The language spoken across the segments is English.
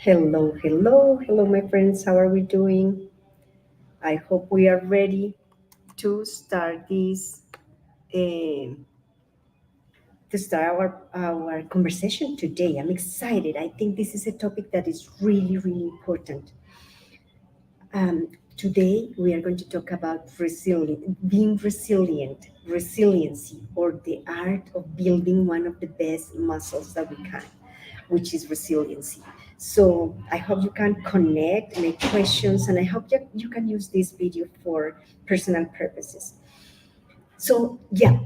Hello, hello, hello, my friends. How are we doing? I hope we are ready to start this, uh, to start our conversation today. I'm excited. I think this is a topic that is really, really important. Today, we are going to talk about being resilient, resiliency, or the art of building one of the best muscles that we can, which is resiliency. So I hope you can connect, make questions, and I hope that you can use this video for personal purposes. So yeah,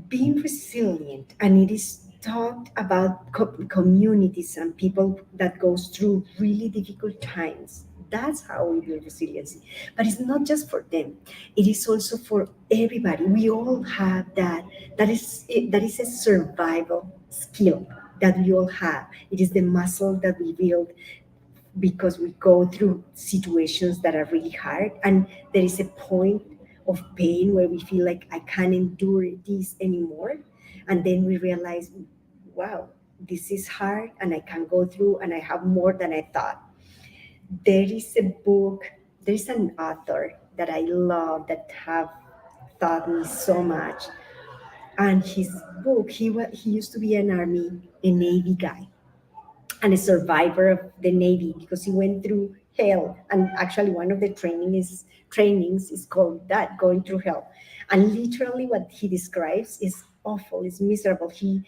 being resilient, and it is talked about communities and people that goes through really difficult times. That's how we build resiliency. But it's not just for them. It is also for everybody. We all have that. That is a survival skill that we all have. It is the muscle that we build because we go through situations that are really hard, and there is a point of pain where we feel like I can't endure this anymore, and then we realize, wow, this is hard and I can go through and I have more than I thought. There is a book, there is an author that I love that have taught me so much, and his book, he used to be an army, a navy guy, and a survivor of the Navy because he went through hell. And actually, one of the trainings is called that, going through hell. And literally, what he describes is awful, is miserable. He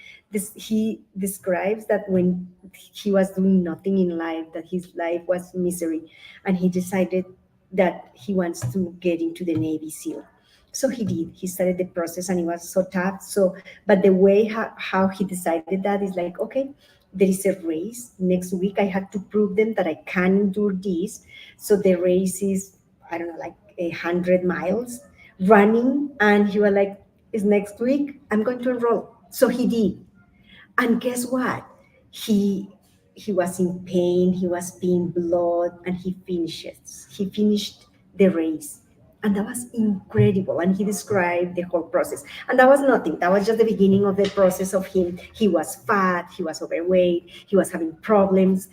describes that when he was doing nothing in life, that his life was misery, and he decided that he wants to get into the Navy SEAL. So he did. He started the process, and it was so tough. So, but the way how he decided that is like, okay, there is a race next week. I had to prove them that I can endure this. So the race is, I don't know, like 100 miles running. And he was like, is next week, I'm going to enroll. So he did. And guess what? He was in pain, he was peeing blood, and he finished the race. And that was incredible. And he described the whole process. And that was nothing. That was just the beginning of the process of him. He was fat, he was overweight, he was having problems,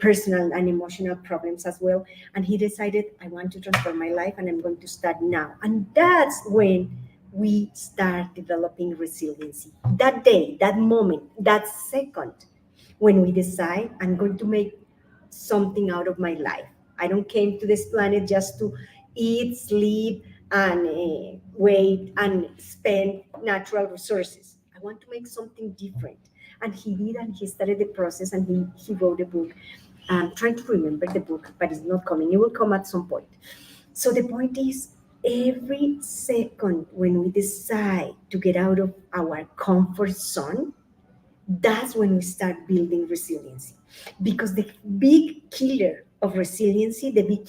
personal and emotional problems as well. And he decided, I want to transform my life and I'm going to start now. And that's when we start developing resiliency. That day, that moment, that second, when we decide, I'm going to make something out of my life. I don't came to this planet just to eat, sleep, and wait and spend natural resources. I want to make something different. And he did, and he started the process, and he wrote a book. I'm trying to remember the book, but it's not coming. It will come at some point. So the point is, every second when we decide to get out of our comfort zone, that's when we start building resiliency. Because the big killer of resiliency, the big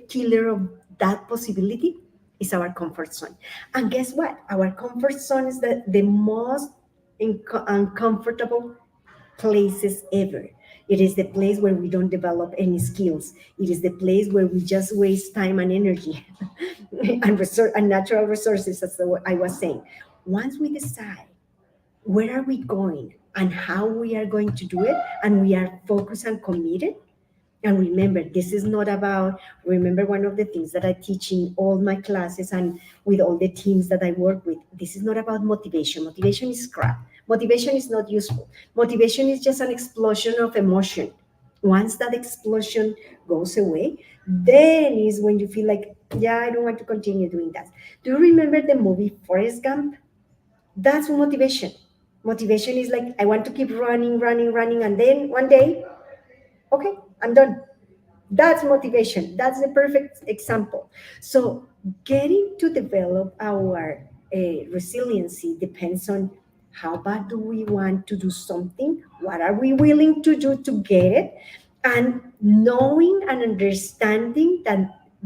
killer of that possibility is our comfort zone. And guess what? Our comfort zone is the most uncomfortable places ever. It is the place where we don't develop any skills. It is the place where we just waste time and energy and natural resources, as I was saying. Once we decide where are we going and how we are going to do it, and we are focused and committed. And remember, this is not about, remember, one of the things that I teach in all my classes and with all the teams that I work with, this is not about motivation. Motivation is crap. Motivation is not useful. Motivation is just an explosion of emotion. Once that explosion goes away, then is when you feel like, yeah, I don't want to continue doing that. Do you remember the movie Forrest Gump? That's motivation. Motivation is like, I want to keep running, running, running, and then one day, okay, I'm done. That's motivation. That's the perfect example. So, getting to develop our resiliency depends on how bad do we want to do something, what are we willing to do to get it, and knowing and understanding that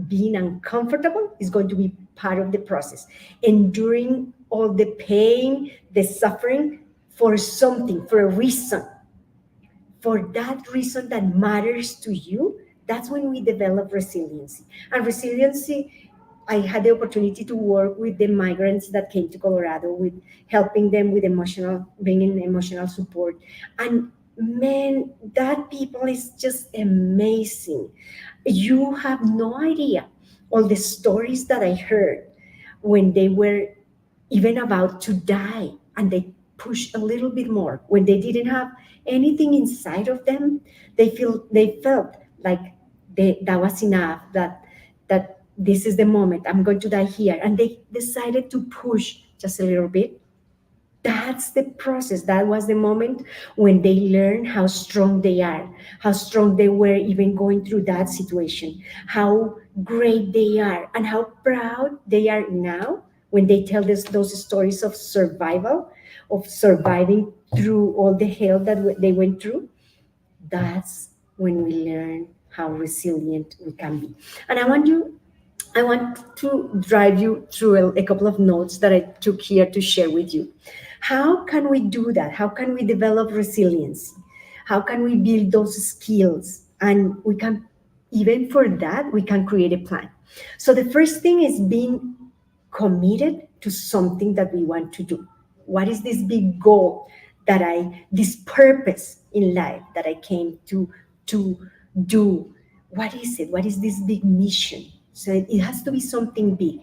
being uncomfortable is going to be part of the process, enduring all the pain, the suffering for something, for a reason, for that reason that matters to you. That's when we develop resiliency. And resiliency, I had the opportunity to work with the migrants that came to Colorado, with helping them with emotional, bringing emotional support. And Man, that people is just amazing. You have no idea all the stories that I heard when they were even about to die and they pushed a little bit more when they didn't have anything inside of them. They felt like that was enough, that this is the moment, I'm going to die here, and they decided to push just a little bit. That's the process. That was the moment when they learned how strong they are, how strong they were even going through that situation, how great they are, and how proud they are now when they tell us those stories of survival, of surviving through all the hell that they went through. That's when we learn how resilient we can be. And I want to drive you through a couple of notes that I took here to share with you. How can we do that? How can we develop resilience? How can we build those skills? And we can, even for that, we can create a plan. So the first thing is being committed to something that we want to do. What is this big goal this purpose in life that I came to do? What is it? What is this big mission? So it has to be something big.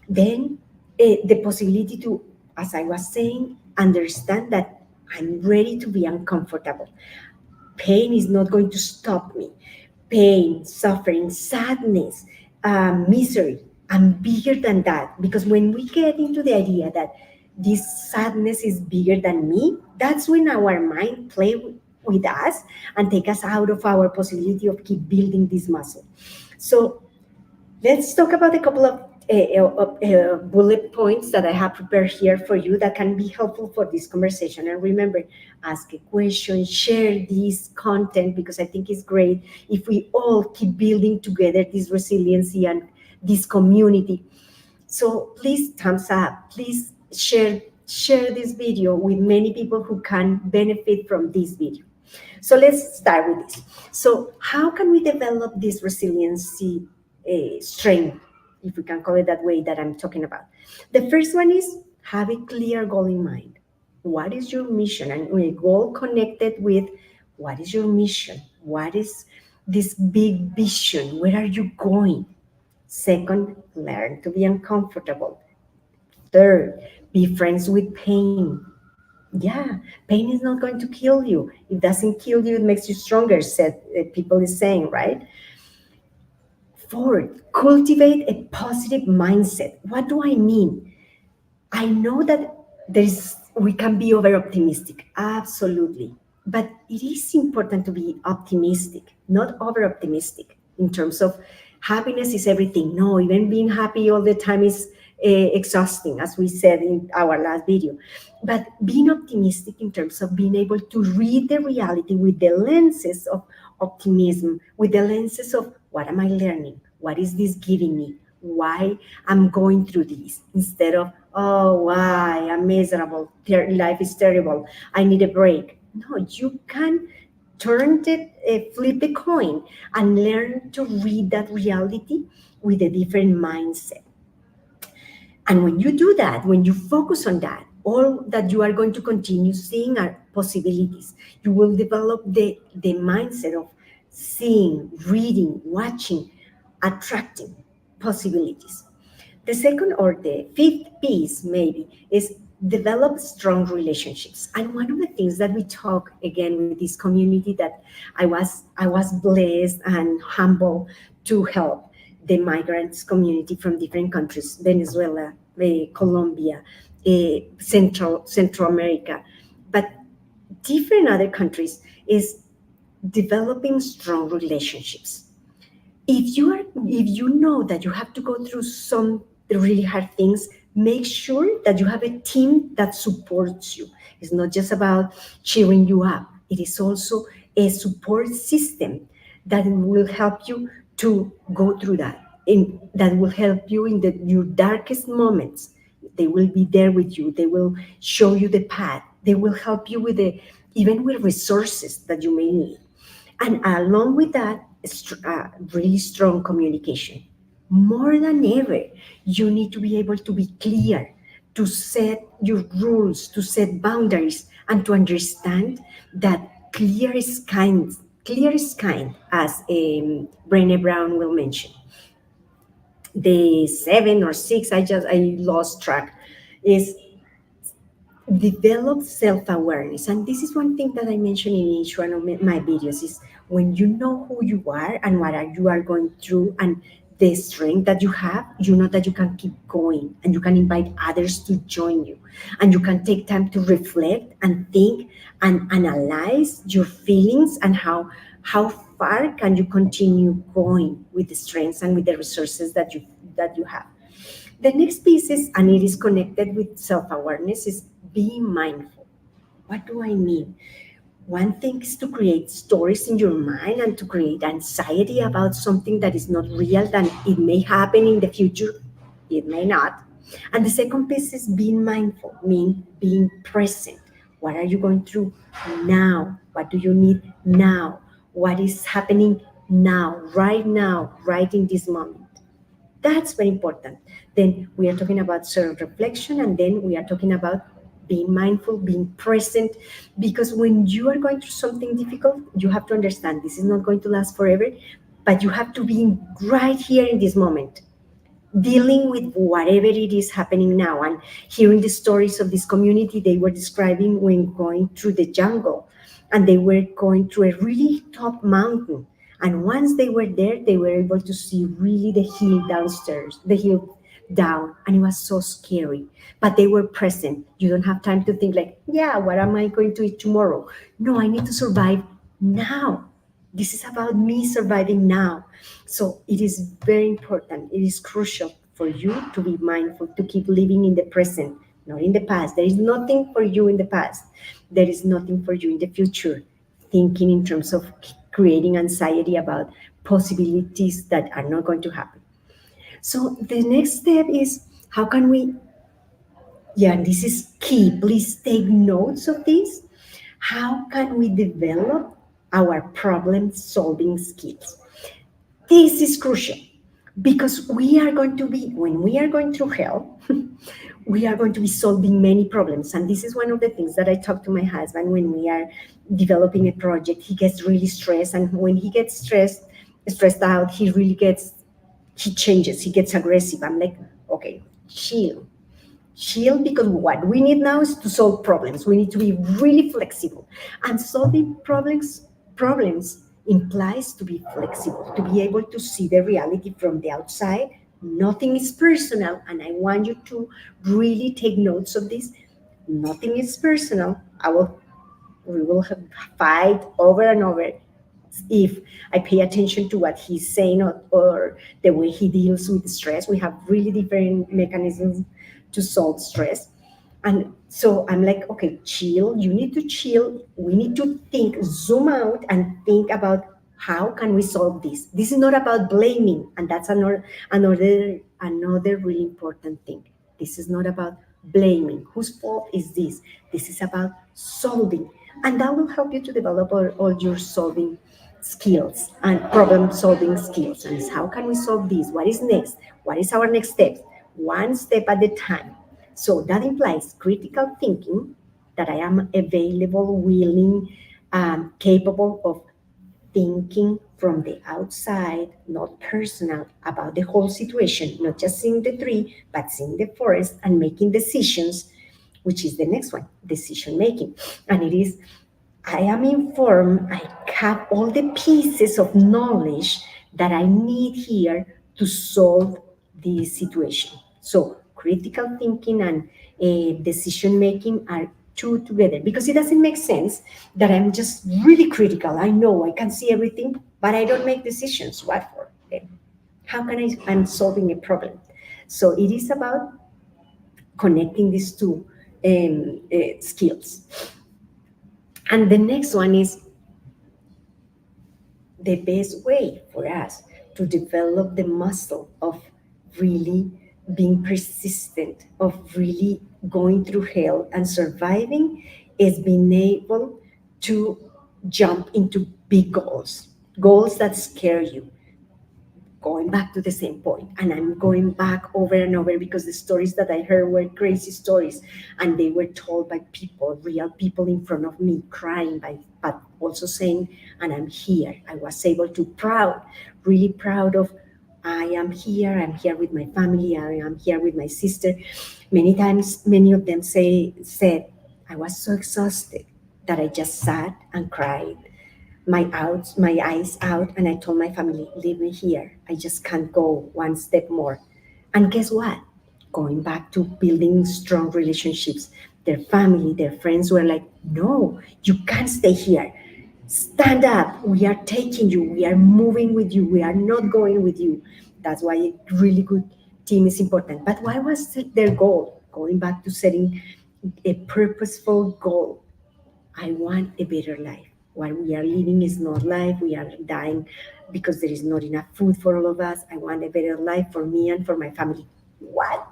Then the possibility to, as I was saying, understand that I'm ready to be uncomfortable. Pain is not going to stop me. Pain, suffering, sadness, misery. I'm bigger than that. Because when we get into the idea that this sadness is bigger than me, that's when our mind play with us and take us out of our possibility of keep building this muscle. So let's talk about a couple of bullet points that I have prepared here for you that can be helpful for this conversation. And remember, ask a question, share this content because I think it's great if we all keep building together this resiliency and this community. So please thumbs up, please share this video with many people who can benefit from this video. So let's start with this. So how can we develop this resiliency strength, if we can call it that way that I'm talking about? The first one is have a clear goal in mind. What is your mission? And a goal connected with what is your mission? What is this big vision? Where are you going? Second, learn to be uncomfortable. Third, be friends with pain. Yeah, pain is not going to kill you. It doesn't kill you, it makes you stronger, said people is saying, right? Fourth, cultivate a positive mindset. What do I mean? I know that there's we can be over optimistic, absolutely. But it is important to be optimistic, not over optimistic in terms of happiness is everything. No, even being happy all the time is exhausting, as we said in our last video. But being optimistic in terms of being able to read the reality with the lenses of optimism, with the lenses of what am I learning? What is this giving me? Why I'm going through this, instead of, oh, why I'm miserable, life is terrible, I need a break. No, you can flip the coin and learn to read that reality with a different mindset. And when you do that, when you focus on that, all that you are going to continue seeing are possibilities. You will develop the mindset of seeing, reading, watching, attracting possibilities. The second or the fifth piece, maybe, is develop strong relationships. And one of the things that we talk again with this community that I was blessed and humble to help the migrants community from different countries, Venezuela, Colombia, Central America, but different other countries, is developing strong relationships. If you know that you have to go through some really hard things, make sure that you have a team that supports you. It's not just about cheering you up, it is also a support system that will help you to go through that, that will help you in your darkest moments. They will be there with you, they will show you the path, they will help you with the even with resources that you may need. And along with that, really strong communication. More than ever, you need to be able to be clear, to set your rules, to set boundaries, and to understand that clear is kind, clear is kind, as Brené Brown will mention. The seven or six, I lost track, is develop self-awareness. And this is one thing that I mention in each one of my videos, is when you know who you are and what you are going through, and the strength that you have, you know that you can keep going, and you can invite others to join you, and you can take time to reflect and think and analyze your feelings, and how far can you continue going with the strengths and with the resources that you have. The next piece is, and it is connected with self awareness, is being mindful. What do I mean? One thing is to create stories in your mind and to create anxiety about something that is not real, that it may happen in the future, it may not. And the second piece is being mindful, mean being present. What are you going through now? What do you need now? What is happening now, right in this moment? That's very important. Then we are talking about self reflection, and then we are talking about being mindful, being present. Because when you are going through something difficult, you have to understand this is not going to last forever, but you have to be right here in this moment, dealing with whatever it is happening now. And hearing the stories of this community, they were describing when going through the jungle, and they were going through a really top mountain, and once they were there, they were able to see really the hill downstairs, the hill down, and it was so scary, but they were present. You don't have time to think like, yeah, what am I going to eat tomorrow? No, I need to survive now. This is about me surviving now. So it is very important. It is crucial for you to be mindful, to keep living in the present, not in the past. There is nothing for you in the past. There is nothing for you in the future. Thinking in terms of creating anxiety about possibilities that are not going to happen. So the next step is, how can we, yeah, this is key. Please take notes of this. How can we develop our problem solving skills? This is crucial, because we are going to be, when we are going through hell, we are going to be solving many problems. And this is one of the things that I talk to my husband when we are developing a project. He gets really stressed. And when he gets stressed out, he changes, he gets aggressive. I'm like, okay, chill, because what we need now is to solve problems. We need to be really flexible, and solving problems implies to be flexible, to be able to see the reality from the outside. Nothing is personal, and I want you to really take notes of this. Nothing is personal. We will have fight over and over if I pay attention to what he's saying, or the way he deals with stress. We have really different mechanisms to solve stress. And so I'm like, okay, chill. You need to chill. We need to think, zoom out, and think about how can we solve this. This is not about blaming, and that's another really important thing. This is not about blaming. Whose fault is this? This is about solving, and that will help you to develop all your solving skills and problem solving skills. And it's, how can we solve this? What is next? What is our next step? One step at a time. So that implies critical thinking, that I am available, willing, capable of thinking from the outside, not personal, about the whole situation, not just seeing the tree, but seeing the forest and making decisions, which is the next one, decision making. And it is, I am informed, I have all the pieces of knowledge that I need here to solve this situation. So critical thinking and decision making are two together, because it doesn't make sense that I'm just really critical. I know I can see everything, but I don't make decisions. What for? Okay. How can I'm solving a problem? So it is about connecting these two skills. And the next one is the best way for us to develop the muscle of really being persistent, of really going through hell and surviving, is being able to jump into big goals, goals that scare you, going back to the same point, and I'm going back over and over because the stories that I heard were crazy stories, and they were told by people, real people in front of me, crying, but also saying, and I'm here. I was able to proud, really proud of, I am here. I'm here with my family. I am here with my sister. Many times, many of them said, I was so exhausted that I just sat and cried my eyes out, and I told my family, leave me here. I just can't go one step more. And guess what? Going back to building strong relationships, their family, their friends were like, no, you can't stay here. Stand up. We are taking you. We are moving with you. We are not going with you. That's why a really good team is important. But why was their goal? Going back to setting a purposeful goal. I want a better life. What we are living is not life. We are dying because there is not enough food for all of us. I want a better life for me and for my family. What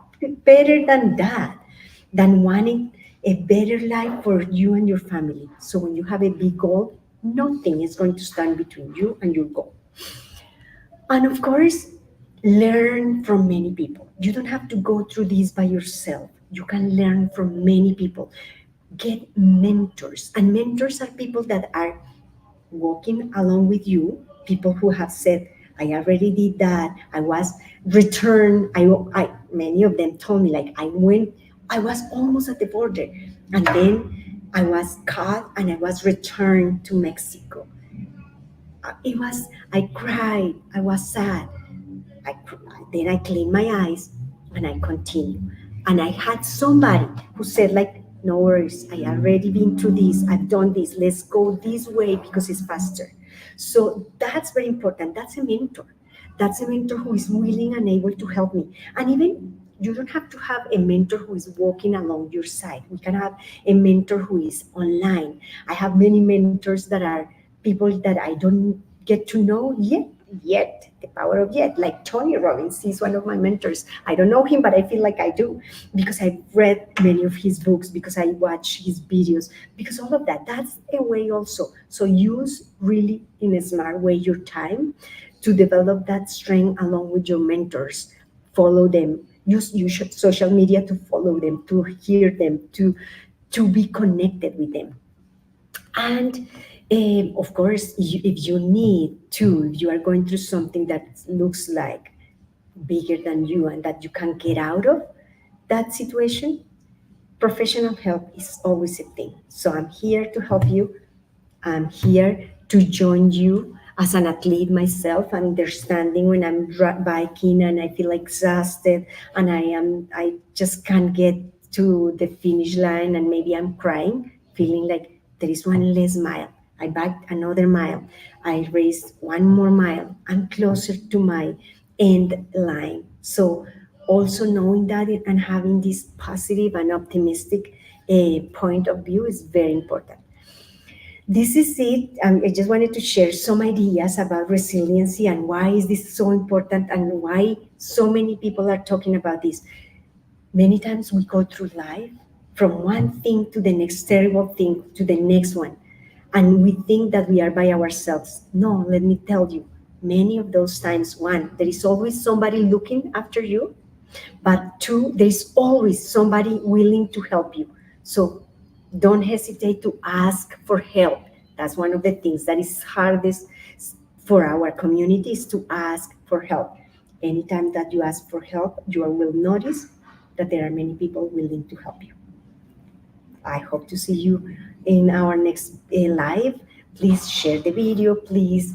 better than that? Than wanting a better life for you and your family. So when you have a big goal, nothing is going to stand between you and your goal. And of course, learn from many people. You don't have to go through this by yourself. You can learn from many people. Get mentors. And mentors are people that are walking along with you, people who have said, I already did that. I was returned. Many of them told me, like, I was almost at the border. And then I was caught and I was returned to Mexico. I cried. I was sad. Then I cleaned my eyes and I continued. And I had somebody who said, like, no worries, I already been through this, I've done this, let's go this way because it's faster. So that's very important. That's a mentor. That's a mentor who is willing and able to help me. And even you don't have to have a mentor who is walking along your side. We can have a mentor who is online. I have many mentors that are people that I don't get to know yet, the power of yet, like Tony Robbins. He's one of my mentors. I don't know him, but I feel like I do because I've read many of his books, because I watch his videos, because all of that. That's a way also. So use really in a smart way your time to develop that strength along with your mentors. Follow them. Use social media to follow them, to hear them, to be connected with them. And of course, if you need to, if you are going through something that looks like bigger than you and that you can get out of that situation, professional help is always a thing. So I'm here to help you. I'm here to join you as an athlete myself, understanding when I'm biking and I feel exhausted and I just can't get to the finish line and maybe I'm crying, feeling like there is one less mile. I biked another mile. I raced one more mile. I'm closer to my end line. So also knowing that and having this positive and optimistic point of view is very important. This is it. I just wanted to share some ideas about resiliency and why is this so important and why so many people are talking about this. Many times we go through life from one thing to the next terrible thing to the next one, and we think that we are by ourselves. No, let me tell you, many of those times, one, there is always somebody looking after you, but two, there's always somebody willing to help you. So don't hesitate to ask for help. That's one of the things that is hardest for our communities, to ask for help. Anytime that you ask for help, you will notice that there are many people willing to help you. I hope to see you in our next live. Please share the video. Please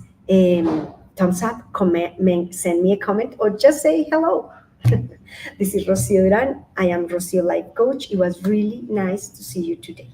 thumbs up, comment, send me a comment, or just say hello. This is Rocio Duran. I am Rocio Life Coach. It was really nice to see you today.